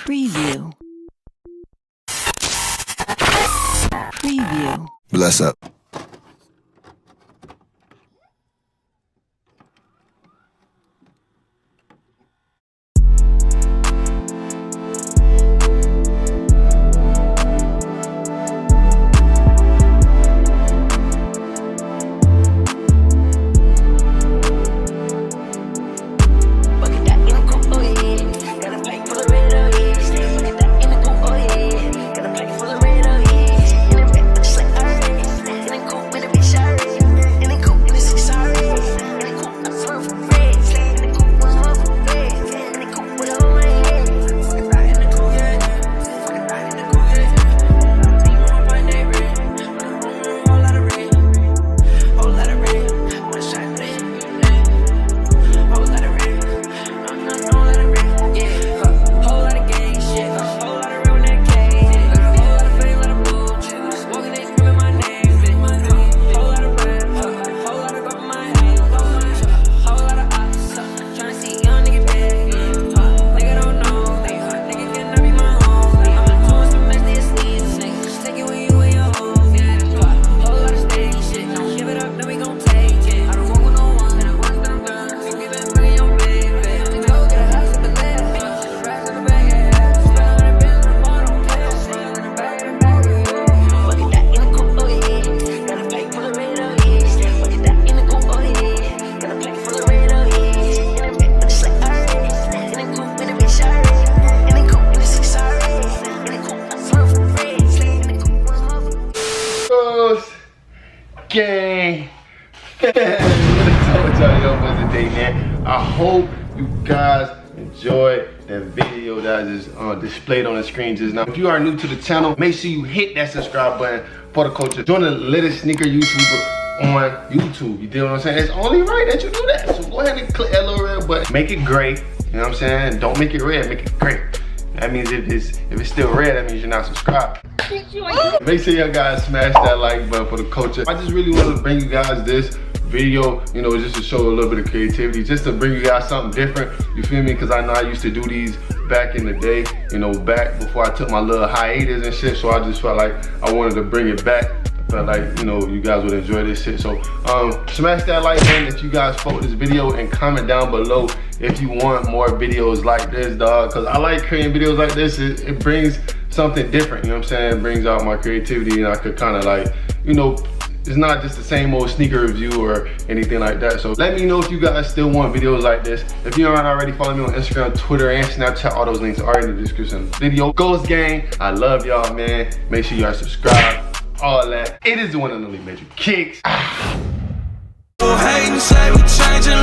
Preview. Preview. Bless up. Gang, what I told y'all, yo, was the day, man. I hope you guys enjoyed that video that I just displayed on the screen just now. If you are new to the channel, make sure you hit that subscribe button for the culture. Join the latest sneaker YouTuber on YouTube. You deal what I'm saying? It's only right that you do that. So go ahead and click that little red button. Make it gray. You know what I'm saying? Don't make it red, make it gray. That means if it's still red, that means you're not subscribed. Make sure y'all guys smash that like button for the culture. I just really want to bring you guys this video, you know, just to show a little bit of creativity, just to bring you guys something different, you feel me? Because I know I used to do these back in the day, you know, back before I took my little hiatus and shit, so I just felt like I wanted to bring it back. I felt like, you know, you guys would enjoy this shit. So smash that like button if you guys fuck with this video, and comment down below if you want more videos like this, dog, because I like creating videos like this. It brings something different, you know what I'm saying? It brings out my creativity, and I could kind of like, you know, it's not just the same old sneaker review or anything like that. So let me know if you guys still want videos like this. If you aren't already, follow me on Instagram, Twitter, and Snapchat. All those links are in the description of the video. Ghost Gang, I love y'all, man. Make sure y'all subscribe, all that. It is the one and only MajorKixx. Hate and say we changing